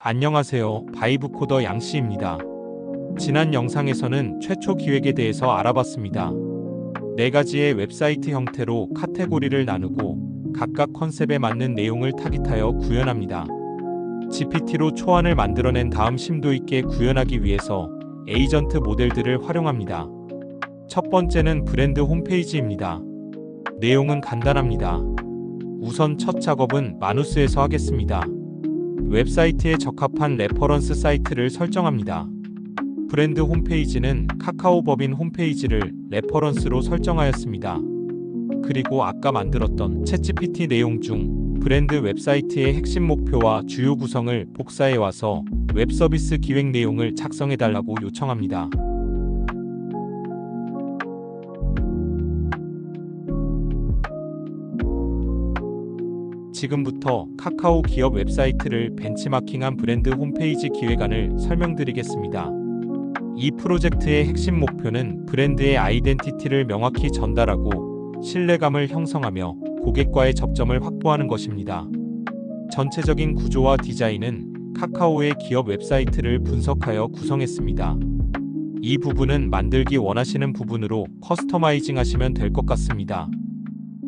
안녕하세요. 바이브 코더 양씨입니다. 지난 영상에서는 최초 기획에 대해서 알아봤습니다. 4가지의 웹사이트 형태로 카테고리를 나누고 각각 컨셉에 맞는 내용을 타깃하여 구현합니다. GPT로 초안을 만들어낸 다음 심도 있게 구현하기 위해서 에이전트 모델들을 활용합니다. 첫 번째는 브랜드 홈페이지입니다. 내용은 간단합니다. 우선 첫 작업은 마누스에서 하겠습니다. 웹사이트에 적합한 레퍼런스 사이트를 설정합니다. 브랜드 홈페이지는 카카오법인 홈페이지를 레퍼런스로 설정하였습니다. 그리고 아까 만들었던 챗GPT 내용 중 브랜드 웹사이트의 핵심 목표와 주요 구성을 복사해 와서 웹 서비스 기획 내용을 작성해달라고 요청합니다. 지금부터 카카오 기업 웹사이트를 벤치마킹한 브랜드 홈페이지 기획안을 설명드리겠습니다. 이 프로젝트의 핵심 목표는 브랜드의 아이덴티티를 명확히 전달하고 신뢰감을 형성하며 고객과의 접점을 확보하는 것입니다. 전체적인 구조와 디자인은 카카오의 기업 웹사이트를 분석하여 구성했습니다. 이 부분은 만들기 원하시는 부분으로 커스터마이징 하시면 될 것 같습니다.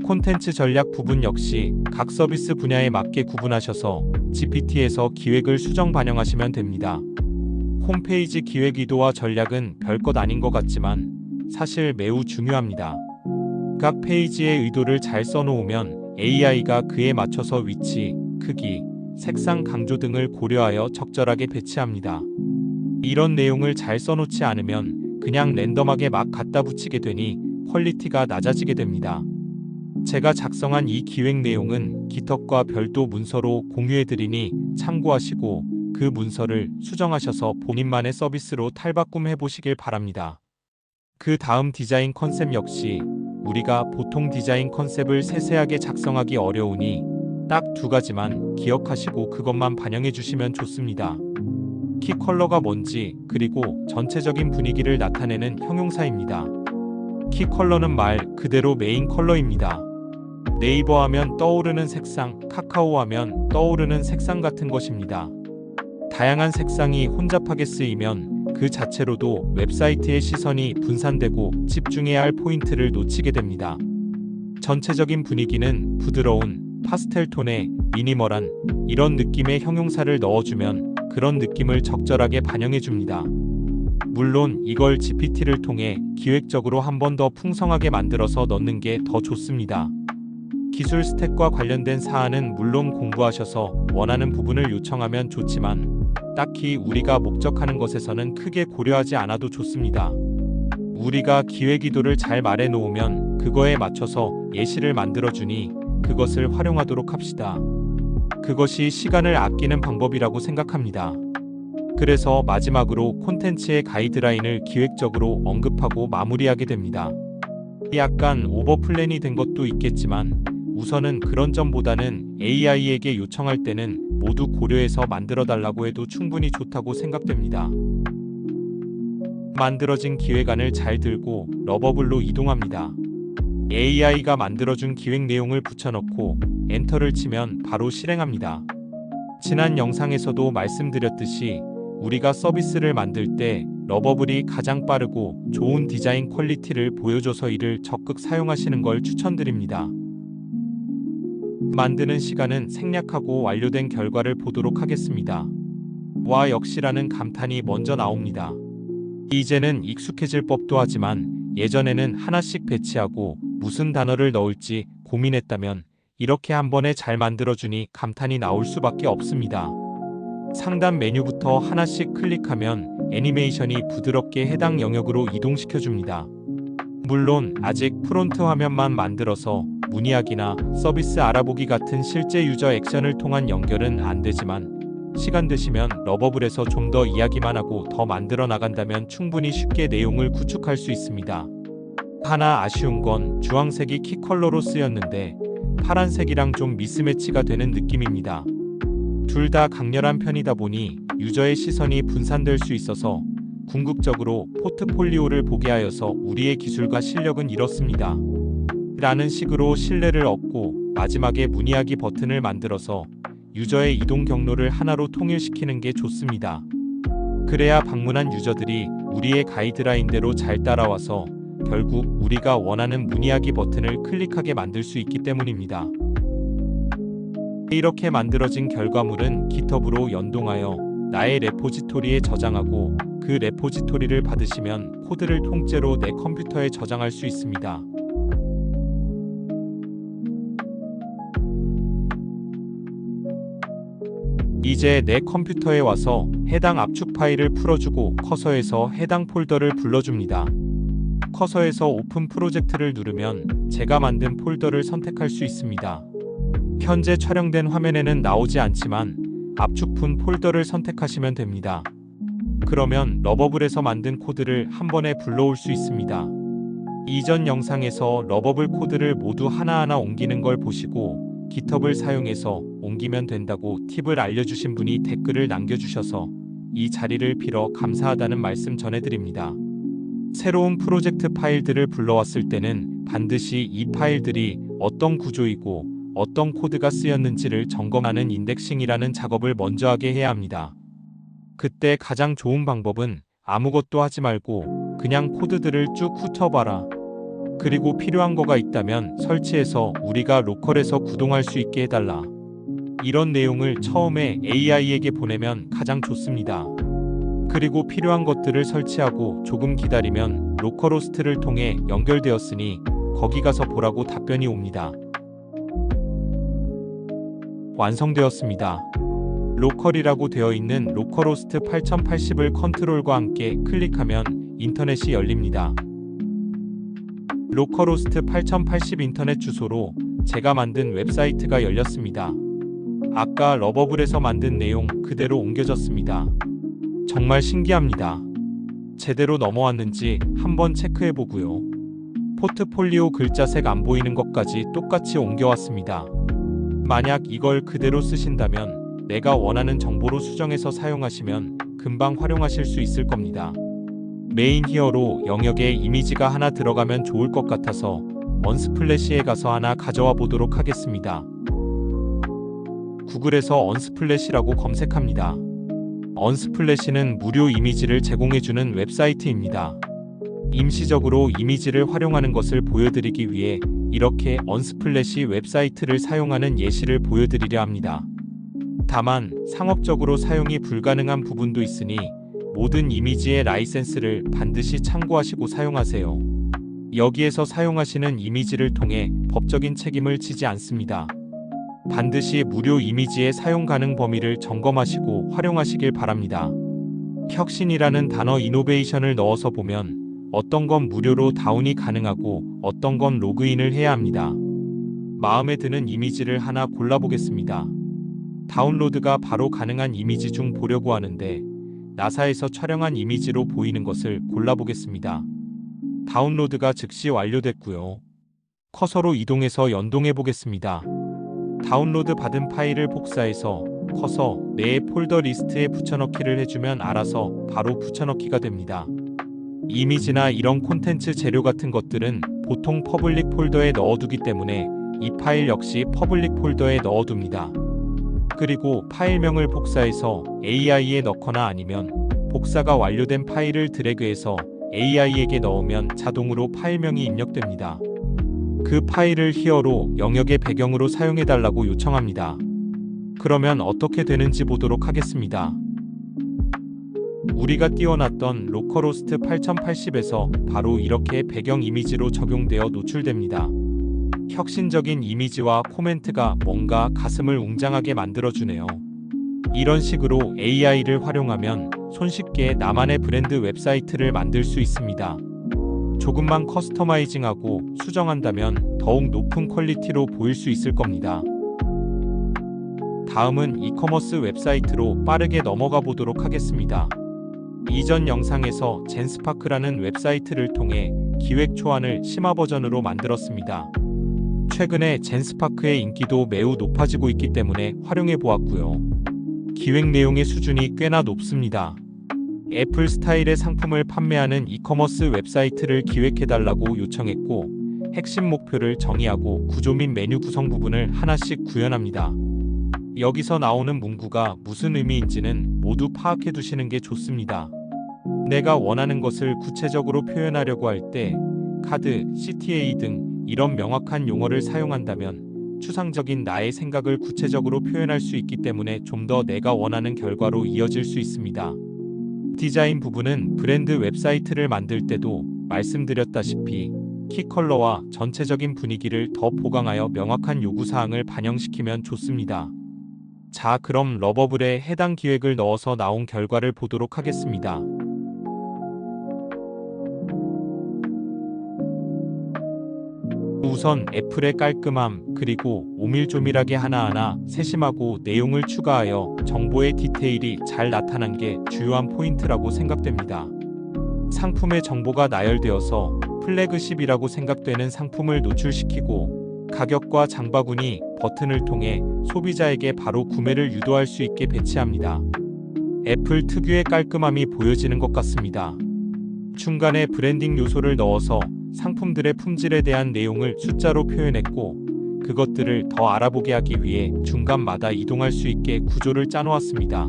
콘텐츠 전략 부분 역시 각 서비스 분야에 맞게 구분하셔서 GPT에서 기획을 수정 반영하시면 됩니다. 홈페이지 기획 의도와 전략은 별것 아닌 것 같지만 사실 매우 중요합니다. 각 페이지의 의도를 잘 써놓으면 AI가 그에 맞춰서 위치, 크기, 색상 강조 등을 고려하여 적절하게 배치합니다. 이런 내용을 잘 써놓지 않으면 그냥 랜덤하게 막 갖다 붙이게 되니 퀄리티가 낮아지게 됩니다. 제가 작성한 이 기획 내용은 깃허브과 별도 문서로 공유해드리니 참고하시고 그 문서를 수정하셔서 본인만의 서비스로 탈바꿈해 보시길 바랍니다. 그 다음 디자인 컨셉 역시 우리가 보통 디자인 컨셉을 세세하게 작성하기 어려우니 딱 2가지만 기억하시고 그것만 반영해 주시면 좋습니다. 키 컬러가 뭔지 그리고 전체적인 분위기를 나타내는 형용사입니다. 키 컬러는 말 그대로 메인 컬러입니다. 네이버 하면 떠오르는 색상, 카카오 하면 떠오르는 색상 같은 것입니다. 다양한 색상이 혼잡하게 쓰이면 그 자체로도 웹사이트의 시선이 분산되고 집중해야 할 포인트를 놓치게 됩니다. 전체적인 분위기는 부드러운 파스텔 톤의 미니멀한 이런 느낌의 형용사를 넣어주면 그런 느낌을 적절하게 반영해줍니다. 물론 이걸 GPT를 통해 기획적으로 한 번 더 풍성하게 만들어서 넣는 게 더 좋습니다. 기술 스택과 관련된 사안은 물론 공부하셔서 원하는 부분을 요청하면 좋지만 딱히 우리가 목적하는 것에서는 크게 고려하지 않아도 좋습니다. 우리가 기획 의도를 잘 말해 놓으면 그거에 맞춰서 예시를 만들어주니 그것을 활용하도록 합시다. 그것이 시간을 아끼는 방법이라고 생각합니다. 그래서 마지막으로 콘텐츠의 가이드라인을 기획적으로 언급하고 마무리하게 됩니다. 약간 오버플랜이 된 것도 있겠지만 우선은 그런 점보다는 AI에게 요청할 때는 모두 고려해서 만들어달라고 해도 충분히 좋다고 생각됩니다. 만들어진 기획안을 잘 들고 러버블로 이동합니다. AI가 만들어준 기획 내용을 붙여넣고 엔터를 치면 바로 실행합니다. 지난 영상에서도 말씀드렸듯이 우리가 서비스를 만들 때 러버블이 가장 빠르고 좋은 디자인 퀄리티를 보여줘서 이를 적극 사용하시는 걸 추천드립니다. 만드는 시간은 생략하고 완료된 결과를 보도록 하겠습니다. 와 역시라는 감탄이 먼저 나옵니다. 이제는 익숙해질 법도 하지만 예전에는 하나씩 배치하고 무슨 단어를 넣을지 고민했다면 이렇게 한 번에 잘 만들어주니 감탄이 나올 수밖에 없습니다. 상단 메뉴부터 하나씩 클릭하면 애니메이션이 부드럽게 해당 영역으로 이동시켜줍니다. 물론 아직 프론트 화면만 만들어서 문의하기나 서비스 알아보기 같은 실제 유저 액션을 통한 연결은 안 되지만 시간 되시면 러버블에서 좀 더 이야기만 하고 더 만들어 나간다면 충분히 쉽게 내용을 구축할 수 있습니다. 하나 아쉬운 건 주황색이 키 컬러로 쓰였는데 파란색이랑 좀 미스매치가 되는 느낌입니다. 둘 다 강렬한 편이다 보니 유저의 시선이 분산될 수 있어서 궁극적으로 포트폴리오를 보게 하여서 우리의 기술과 실력은 이렇습니다. 라는 식으로 신뢰를 얻고 마지막에 문의하기 버튼을 만들어서 유저의 이동 경로를 하나로 통일시키는 게 좋습니다. 그래야 방문한 유저들이 우리의 가이드라인대로 잘 따라와서 결국 우리가 원하는 문의하기 버튼을 클릭하게 만들 수 있기 때문입니다. 이렇게 만들어진 결과물은 GitHub으로 연동하여 나의 레포지토리에 저장하고 그 레포지토리를 받으시면 코드를 통째로 내 컴퓨터에 저장할 수 있습니다. 이제 내 컴퓨터에 와서 해당 압축 파일을 풀어주고 커서에서 해당 폴더를 불러줍니다. 커서에서 오픈 프로젝트를 누르면 제가 만든 폴더를 선택할 수 있습니다. 현재 촬영된 화면에는 나오지 않지만 압축푼 폴더를 선택하시면 됩니다. 그러면 러버블에서 만든 코드를 한 번에 불러올 수 있습니다. 이전 영상에서 러버블 코드를 모두 하나하나 옮기는 걸 보시고 GitHub을 사용해서 옮기면 된다고 팁을 알려주신 분이 댓글을 남겨주셔서 이 자리를 빌어 감사하다는 말씀 전해드립니다. 새로운 프로젝트 파일들을 불러왔을 때는 반드시 이 파일들이 어떤 구조이고 어떤 코드가 쓰였는지를 점검하는 인덱싱이라는 작업을 먼저 하게 해야 합니다. 그때 가장 좋은 방법은 아무것도 하지 말고 그냥 코드들을 쭉 훑어봐라. 그리고 필요한 거가 있다면 설치해서 우리가 로컬에서 구동할 수 있게 해달라. 이런 내용을 처음에 AI에게 보내면 가장 좋습니다. 그리고 필요한 것들을 설치하고 조금 기다리면 로컬호스트를 통해 연결되었으니 거기 가서 보라고 답변이 옵니다. 완성되었습니다. 로컬이라고 되어 있는 로컬호스트 8080을 컨트롤과 함께 클릭하면 인터넷이 열립니다. 로컬호스트 8080 인터넷 주소로 제가 만든 웹사이트가 열렸습니다. 아까 러버블에서 만든 내용 그대로 옮겨졌습니다. 정말 신기합니다. 제대로 넘어왔는지 한번 체크해보고요. 포트폴리오 글자색 안 보이는 것까지 똑같이 옮겨왔습니다. 만약 이걸 그대로 쓰신다면 내가 원하는 정보로 수정해서 사용하시면 금방 활용하실 수 있을 겁니다. 메인 히어로 영역에 이미지가 하나 들어가면 좋을 것 같아서 언스플래시에 가서 하나 가져와 보도록 하겠습니다. 구글에서 언스플래시라고 검색합니다. 언스플래시는 무료 이미지를 제공해주는 웹사이트입니다. 임시적으로 이미지를 활용하는 것을 보여드리기 위해 이렇게 언스플래시 웹사이트를 사용하는 예시를 보여드리려 합니다. 다만 상업적으로 사용이 불가능한 부분도 있으니 모든 이미지의 라이센스를 반드시 참고하시고 사용하세요. 여기에서 사용하시는 이미지를 통해 법적인 책임을 지지 않습니다. 반드시 무료 이미지의 사용 가능 범위를 점검하시고 활용하시길 바랍니다. 혁신이라는 단어 이노베이션을 넣어서 보면 어떤 건 무료로 다운이 가능하고 어떤 건 로그인을 해야 합니다. 마음에 드는 이미지를 하나 골라보겠습니다. 다운로드가 바로 가능한 이미지 중 보려고 하는데 나사에서 촬영한 이미지로 보이는 것을 골라보겠습니다. 다운로드가 즉시 완료됐고요. 커서로 이동해서 연동해 보겠습니다. 다운로드 받은 파일을 복사해서 커서 내 폴더 리스트에 붙여넣기를 해주면 알아서 바로 붙여넣기가 됩니다. 이미지나 이런 콘텐츠 재료 같은 것들은 보통 퍼블릭 폴더에 넣어두기 때문에 이 파일 역시 퍼블릭 폴더에 넣어둡니다. 그리고 파일명을 복사해서 AI에 넣거나 아니면 복사가 완료된 파일을 드래그해서 AI에게 넣으면 자동으로 파일명이 입력됩니다. 그 파일을 히어로 영역의 배경으로 사용해달라고 요청합니다. 그러면 어떻게 되는지 보도록 하겠습니다. 우리가 띄워놨던 로컬호스트 8080에서 바로 이렇게 배경 이미지로 적용되어 노출됩니다. 혁신적인 이미지와 코멘트가 뭔가 가슴을 웅장하게 만들어주네요. 이런 식으로 AI를 활용하면 손쉽게 나만의 브랜드 웹사이트를 만들 수 있습니다. 조금만 커스터마이징하고 수정한다면 더욱 높은 퀄리티로 보일 수 있을 겁니다. 다음은 이커머스 웹사이트로 빠르게 넘어가 보도록 하겠습니다. 이전 영상에서 젠스파크라는 웹사이트를 통해 기획 초안을 심화 버전으로 만들었습니다. 최근에 젠스파크의 인기도 매우 높아지고 있기 때문에 활용해 보았고요. 기획 내용의 수준이 꽤나 높습니다. 애플 스타일의 상품을 판매하는 이커머스 웹사이트를 기획해달라고 요청했고 핵심 목표를 정의하고 구조 및 메뉴 구성 부분을 하나씩 구현합니다. 여기서 나오는 문구가 무슨 의미인지는 모두 파악해 두시는 게 좋습니다. 내가 원하는 것을 구체적으로 표현하려고 할 때 카드, CTA 등 이런 명확한 용어를 사용한다면 추상적인 나의 생각을 구체적으로 표현할 수 있기 때문에 좀 더 내가 원하는 결과로 이어질 수 있습니다. 디자인 부분은 브랜드 웹사이트를 만들 때도 말씀드렸다시피 키 컬러와 전체적인 분위기를 더 보강하여 명확한 요구사항을 반영시키면 좋습니다. 자, 그럼 러버블에 해당 기획을 넣어서 나온 결과를 보도록 하겠습니다. 우선 애플의 깔끔함, 그리고 오밀조밀하게 하나하나 세심하고 내용을 추가하여 정보의 디테일이 잘 나타난 게 주요한 포인트라고 생각됩니다. 상품의 정보가 나열되어서 플래그십이라고 생각되는 상품을 노출시키고 가격과 장바구니 버튼을 통해 소비자에게 바로 구매를 유도할 수 있게 배치합니다. 애플 특유의 깔끔함이 보여지는 것 같습니다. 중간에 브랜딩 요소를 넣어서 상품들의 품질에 대한 내용을 숫자로 표현했고 그것들을 더 알아보게 하기 위해 중간마다 이동할 수 있게 구조를 짜놓았습니다.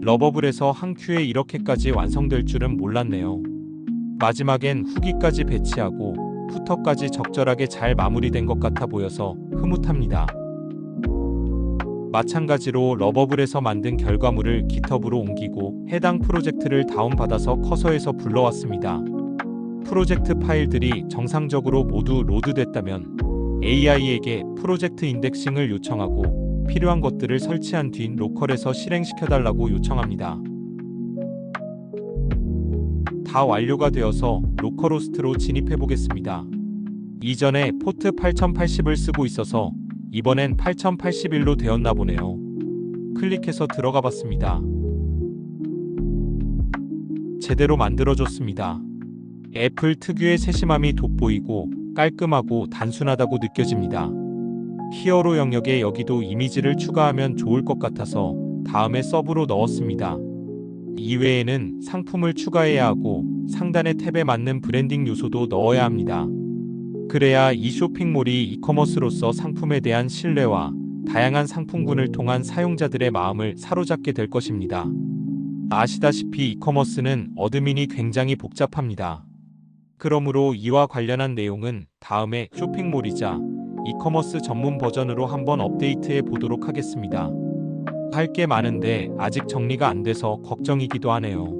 러버블에서 한 큐에 이렇게까지 완성될 줄은 몰랐네요. 마지막엔 후기까지 배치하고 푸터까지 적절하게 잘 마무리된 것 같아 보여서 흐뭇합니다. 마찬가지로 러버블에서 만든 결과물을 깃허브로 옮기고 해당 프로젝트를 다운받아서 커서에서 불러왔습니다. 프로젝트 파일들이 정상적으로 모두 로드됐다면 AI에게 프로젝트 인덱싱을 요청하고 필요한 것들을 설치한 뒤 로컬에서 실행시켜달라고 요청합니다. 다 완료가 되어서 로컬호스트로 진입해보겠습니다. 이전에 포트 8080을 쓰고 있어서 이번엔 8081로 되었나 보네요. 클릭해서 들어가 봤습니다. 제대로 만들어줬습니다. 애플 특유의 세심함이 돋보이고 깔끔하고 단순하다고 느껴집니다. 히어로 영역에 여기도 이미지를 추가하면 좋을 것 같아서 다음에 서브로 넣었습니다. 이외에는 상품을 추가해야 하고 상단의 탭에 맞는 브랜딩 요소도 넣어야 합니다. 그래야 이 쇼핑몰이 이커머스로서 상품에 대한 신뢰와 다양한 상품군을 통한 사용자들의 마음을 사로잡게 될 것입니다. 아시다시피 이커머스는 어드민이 굉장히 복잡합니다. 그러므로 이와 관련한 내용은 다음에 쇼핑몰이자 이커머스 전문 버전으로 한번 업데이트해 보도록 하겠습니다. 할 게 많은데 아직 정리가 안 돼서 걱정이기도 하네요.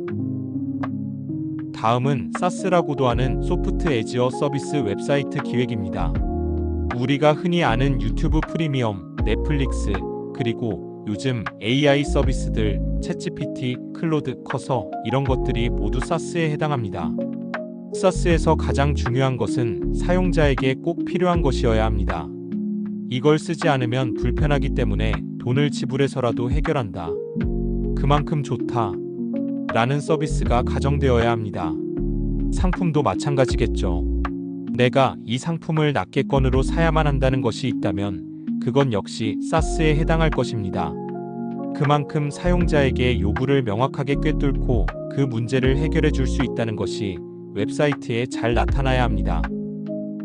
다음은 사스라고도 하는 소프트 애지어 서비스 웹사이트 기획입니다. 우리가 흔히 아는 유튜브 프리미엄, 넷플릭스, 그리고 요즘 AI 서비스들, 챗GPT, 클로드, 커서 이런 것들이 모두 사스에 해당합니다. 사스에서 가장 중요한 것은 사용자에게 꼭 필요한 것이어야 합니다. 이걸 쓰지 않으면 불편하기 때문에 돈을 지불해서라도 해결한다. 그만큼 좋다. 라는 서비스가 가정되어야 합니다. 상품도 마찬가지겠죠. 내가 이 상품을 납객권으로 사야만 한다는 것이 있다면 그건 역시 사스에 해당할 것입니다. 그만큼 사용자에게 요구를 명확하게 꿰뚫고 그 문제를 해결해 줄 수 있다는 것이 웹사이트에 잘 나타나야 합니다.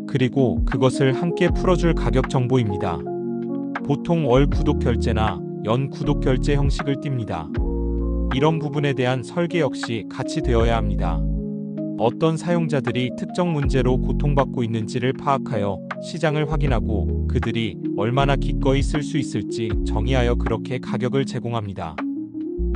그리고 그것을 함께 풀어줄 가격 정보입니다. 보통 월 구독 결제나 연 구독 결제 형식을 띱니다. 이런 부분에 대한 설계 역시 같이 되어야 합니다. 어떤 사용자들이 특정 문제로 고통받고 있는지를 파악하여 시장을 확인하고 그들이 얼마나 기꺼이 쓸 수 있을지 정의하여 그렇게 가격을 제공합니다.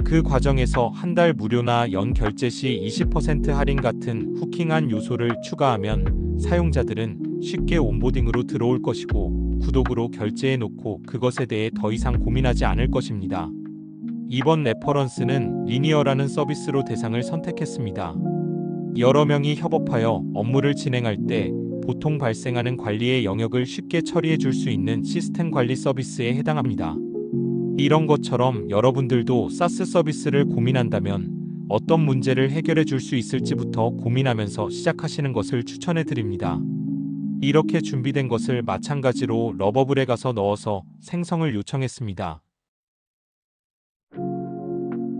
그 과정에서 한 달 무료나 연 결제 시 20% 할인 같은 후킹한 요소를 추가하면 사용자들은 쉽게 온보딩으로 들어올 것이고 구독으로 결제해 놓고 그것에 대해 더 이상 고민하지 않을 것입니다. 이번 레퍼런스는 리니어라는 서비스로 대상을 선택했습니다. 여러 명이 협업하여 업무를 진행할 때 보통 발생하는 관리의 영역을 쉽게 처리해 줄 수 있는 시스템 관리 서비스에 해당합니다. 이런 것처럼 여러분들도 사스 서비스를 고민한다면 어떤 문제를 해결해 줄 수 있을지부터 고민하면서 시작하시는 것을 추천해 드립니다. 이렇게 준비된 것을 마찬가지로 러버블에 가서 넣어서 생성을 요청했습니다.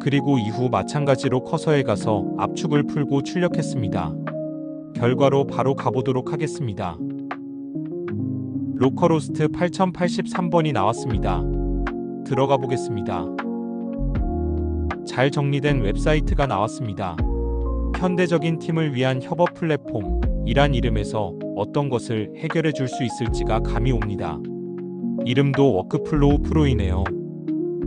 그리고 이후 마찬가지로 커서에 가서 압축을 풀고 출력했습니다. 결과로 바로 가보도록 하겠습니다. 로컬호스트 8083번이 나왔습니다. 들어가 보겠습니다. 잘 정리된 웹사이트가 나왔습니다. 현대적인 팀을 위한 협업 플랫폼이란 이름에서 어떤 것을 해결해 줄 수 있을지가 감이 옵니다. 이름도 워크플로우 프로이네요.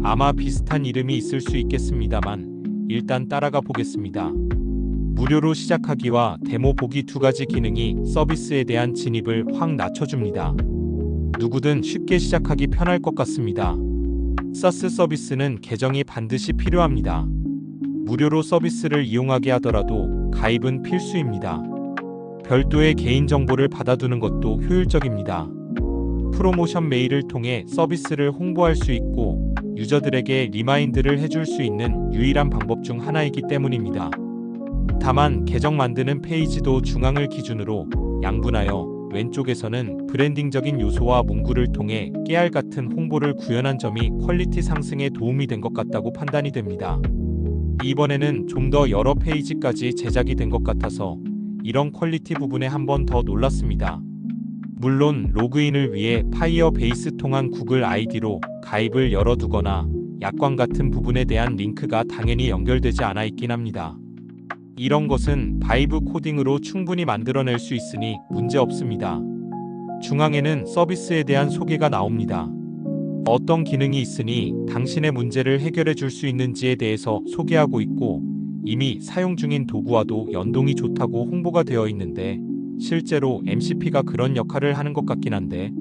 아마 비슷한 이름이 있을 수 있겠습니다만 일단 따라가 보겠습니다. 무료로 시작하기와 데모 보기 두 가지 기능이 서비스에 대한 진입을 확 낮춰줍니다. 누구든 쉽게 시작하기 편할 것 같습니다. SaaS 서비스는 계정이 반드시 필요합니다. 무료로 서비스를 이용하게 하더라도 가입은 필수입니다. 별도의 개인정보를 받아두는 것도 효율적입니다. 프로모션 메일을 통해 서비스를 홍보할 수 있고 유저들에게 리마인드를 해줄 수 있는 유일한 방법 중 하나이기 때문입니다. 다만 계정 만드는 페이지도 중앙을 기준으로 양분하여 왼쪽에서는 브랜딩적인 요소와 문구를 통해 깨알 같은 홍보를 구현한 점이 퀄리티 상승에 도움이 된 것 같다고 판단이 됩니다. 이번에는 좀 더 여러 페이지까지 제작이 된 것 같아서 이런 퀄리티 부분에 한 번 더 놀랐습니다. 물론 로그인을 위해 파이어베이스 통한 구글 아이디로 가입을 열어두거나 약관 같은 부분에 대한 링크가 당연히 연결되지 않아 있긴 합니다. 이런 것은 바이브 코딩으로 충분히 만들어낼 수 있으니 문제 없습니다. 중앙에는 서비스에 대한 소개가 나옵니다. 어떤 기능이 있으니 당신의 문제를 해결해 줄 수 있는지에 대해서 소개하고 있고 이미 사용 중인 도구와도 연동이 좋다고 홍보가 되어 있는데 실제로 MCP가 그런 역할을 하는 것 같긴 한데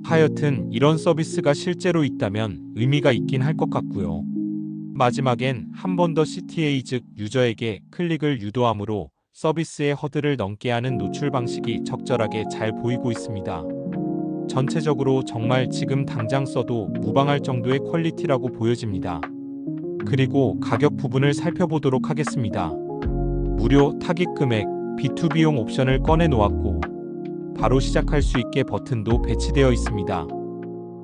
하여튼 이런 서비스가 실제로 있다면 의미가 있긴 할 것 같고요. 마지막엔 한 번 더 CTA 즉 유저에게 클릭을 유도하므로 서비스의 허들을 넘게 하는 노출 방식이 적절하게 잘 보이고 있습니다. 전체적으로 정말 지금 당장 써도 무방할 정도의 퀄리티라고 보여집니다. 그리고 가격 부분을 살펴보도록 하겠습니다. 무료 타깃 금액, B2B용 옵션을 꺼내 놓았고 바로 시작할 수 있게 버튼도 배치되어 있습니다.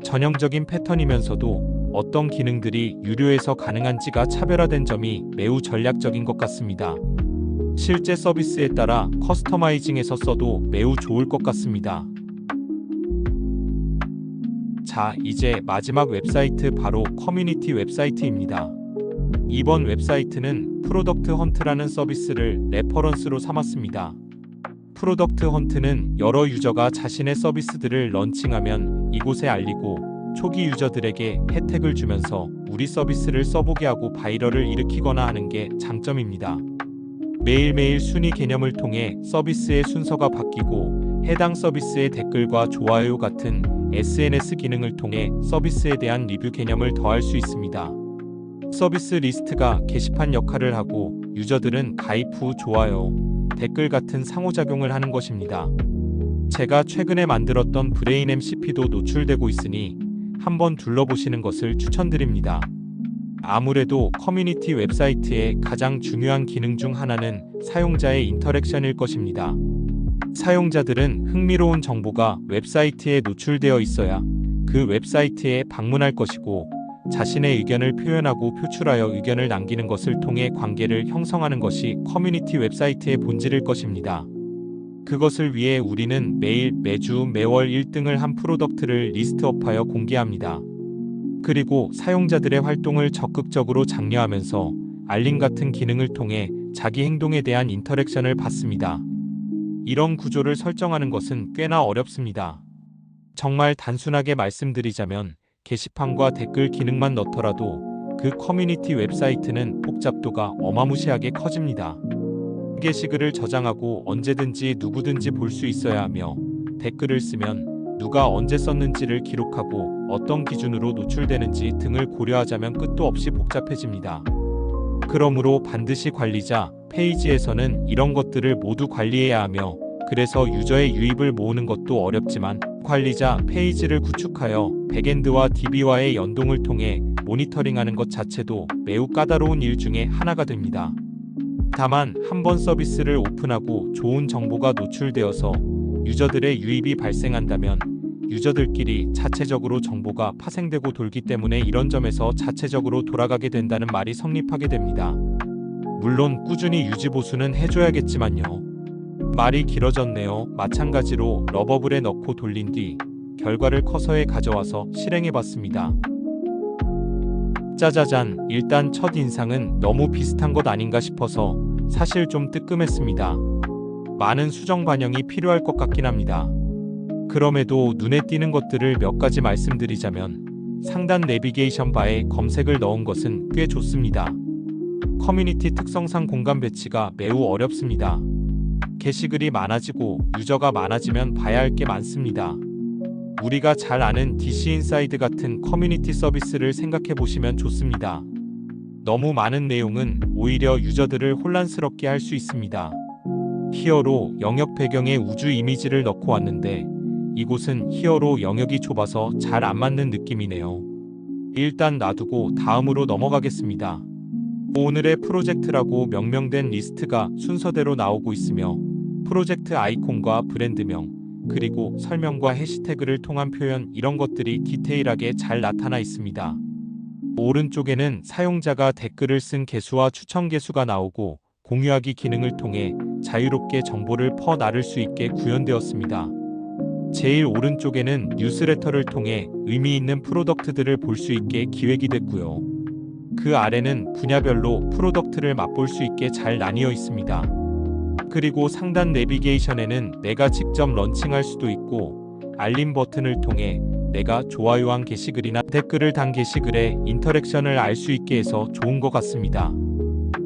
전형적인 패턴이면서도 어떤 기능들이 유료에서 가능한지가 차별화된 점이 매우 전략적인 것 같습니다. 실제 서비스에 따라 커스터마이징해서 써도 매우 좋을 것 같습니다. 자, 이제 마지막 웹사이트 바로 커뮤니티 웹사이트입니다. 이번 웹사이트는 프로덕트 헌트라는 서비스를 레퍼런스로 삼았습니다. 프로덕트 헌트는 여러 유저가 자신의 서비스들을 런칭하면 이곳에 알리고 초기 유저들에게 혜택을 주면서 우리 서비스를 써보게 하고 바이럴을 일으키거나 하는 게 장점입니다. 매일매일 순위 개념을 통해 서비스의 순서가 바뀌고 해당 서비스의 댓글과 좋아요 같은 SNS 기능을 통해 서비스에 대한 리뷰 개념을 더할 수 있습니다. 서비스 리스트가 게시판 역할을 하고 유저들은 가입 후 좋아요, 댓글 같은 상호작용을 하는 것입니다. 제가 최근에 만들었던 브레인 MCP도 노출되고 있으니 한번 둘러보시는 것을 추천드립니다. 아무래도 커뮤니티 웹사이트의 가장 중요한 기능 중 하나는 사용자의 인터랙션일 것입니다. 사용자들은 흥미로운 정보가 웹사이트에 노출되어 있어야 그 웹사이트에 방문할 것이고 자신의 의견을 표현하고 표출하여 의견을 남기는 것을 통해 관계를 형성하는 것이 커뮤니티 웹사이트의 본질일 것입니다. 그것을 위해 우리는 매일, 매주, 매월 1등을 한 프로덕트를 리스트업하여 공개합니다. 그리고 사용자들의 활동을 적극적으로 장려하면서 알림 같은 기능을 통해 자기 행동에 대한 인터랙션을 받습니다. 이런 구조를 설정하는 것은 꽤나 어렵습니다. 정말 단순하게 말씀드리자면 게시판과 댓글 기능만 넣더라도 그 커뮤니티 웹사이트는 복잡도가 어마무시하게 커집니다. 게시글을 저장하고 언제든지 누구든지 볼 수 있어야 하며 댓글을 쓰면 누가 언제 썼는지를 기록하고 어떤 기준으로 노출되는지 등을 고려하자면 끝도 없이 복잡해집니다. 그러므로 반드시 관리자, 페이지에서는 이런 것들을 모두 관리해야 하며 그래서 유저의 유입을 모으는 것도 어렵지만 관리자, 페이지를 구축하여 백엔드와 DB와의 연동을 통해 모니터링하는 것 자체도 매우 까다로운 일 중에 하나가 됩니다. 다만 한번 서비스를 오픈하고 좋은 정보가 노출되어서 유저들의 유입이 발생한다면 유저들끼리 자체적으로 정보가 파생되고 돌기 때문에 이런 점에서 자체적으로 돌아가게 된다는 말이 성립하게 됩니다. 물론 꾸준히 유지보수는 해줘야겠지만요. 말이 길어졌네요. 마찬가지로 러버블에 넣고 돌린 뒤 결과를 커서에 가져와서 실행해봤습니다. 짜자잔, 일단 첫인상은 너무 비슷한 것 아닌가 싶어서 사실 좀 뜨끔했습니다. 많은 수정 반영이 필요할 것 같긴 합니다. 그럼에도 눈에 띄는 것들을 몇 가지 말씀드리자면 상단 내비게이션 바에 검색을 넣은 것은 꽤 좋습니다. 커뮤니티 특성상 공간 배치가 매우 어렵습니다. 게시글이 많아지고 유저가 많아지면 봐야 할 게 많습니다. 우리가 잘 아는 DC 인사이드 같은 커뮤니티 서비스를 생각해 보시면 좋습니다. 너무 많은 내용은 오히려 유저들을 혼란스럽게 할 수 있습니다. 히어로 영역 배경에 우주 이미지를 넣고 왔는데 이곳은 히어로 영역이 좁아서 잘 안 맞는 느낌이네요. 일단 놔두고 다음으로 넘어가겠습니다. 오늘의 프로젝트라고 명명된 리스트가 순서대로 나오고 있으며 프로젝트 아이콘과 브랜드명, 그리고 설명과 해시태그를 통한 표현 이런 것들이 디테일하게 잘 나타나 있습니다. 오른쪽에는 사용자가 댓글을 쓴 개수와 추천 개수가 나오고 공유하기 기능을 통해 자유롭게 정보를 퍼나를 수 있게 구현되었습니다. 제일 오른쪽에는 뉴스레터를 통해 의미 있는 프로덕트들을 볼 수 있게 기획이 됐고요. 그 아래는 분야별로 프로덕트를 맛볼 수 있게 잘 나뉘어 있습니다. 그리고 상단 내비게이션에는 내가 직접 런칭할 수도 있고 알림 버튼을 통해 내가 좋아요한 게시글이나 댓글을 단 게시글에 인터랙션을 알 수 있게 해서 좋은 것 같습니다.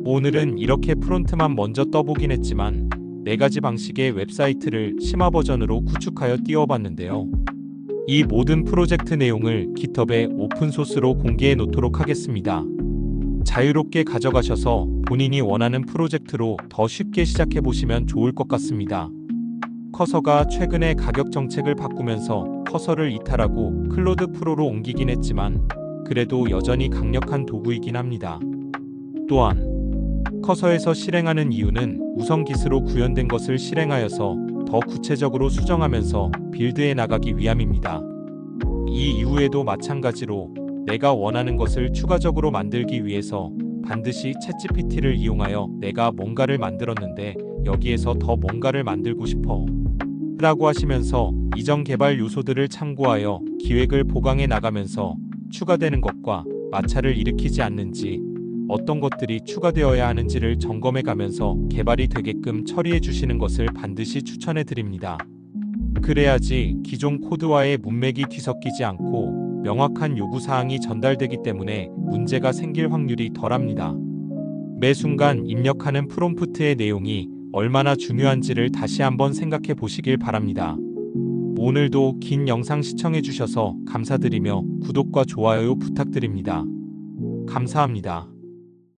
오늘은 이렇게 프론트만 먼저 떠보긴 했지만 4가지 방식의 웹사이트를 심화 버전으로 구축하여 띄워봤는데요. 이 모든 프로젝트 내용을 깃허브에 오픈소스로 공개해 놓도록 하겠습니다. 자유롭게 가져가셔서 본인이 원하는 프로젝트로 더 쉽게 시작해 보시면 좋을 것 같습니다. 커서가 최근에 가격 정책을 바꾸면서 커서를 이탈하고 클로드 프로로 옮기긴 했지만 그래도 여전히 강력한 도구이긴 합니다. 또한 커서에서 실행하는 이유는 우선 기스로 구현된 것을 실행하여서 더 구체적으로 수정하면서 빌드해 나가기 위함입니다. 이 이후에도 마찬가지로 내가 원하는 것을 추가적으로 만들기 위해서 반드시 챗GPT를 이용하여 내가 뭔가를 만들었는데 여기에서 더 뭔가를 만들고 싶어 라고 하시면서 이전 개발 요소들을 참고하여 기획을 보강해 나가면서 추가되는 것과 마찰을 일으키지 않는지 어떤 것들이 추가되어야 하는지를 점검해 가면서 개발이 되게끔 처리해 주시는 것을 반드시 추천해 드립니다. 그래야지 기존 코드와의 문맥이 뒤섞이지 않고 명확한 요구사항이 전달되기 때문에 문제가 생길 확률이 덜합니다. 매 순간 입력하는 프롬프트의 내용이 얼마나 중요한지를 다시 한번 생각해 보시길 바랍니다. 오늘도 긴 영상 시청해 주셔서 감사드리며 구독과 좋아요 부탁드립니다. 감사합니다.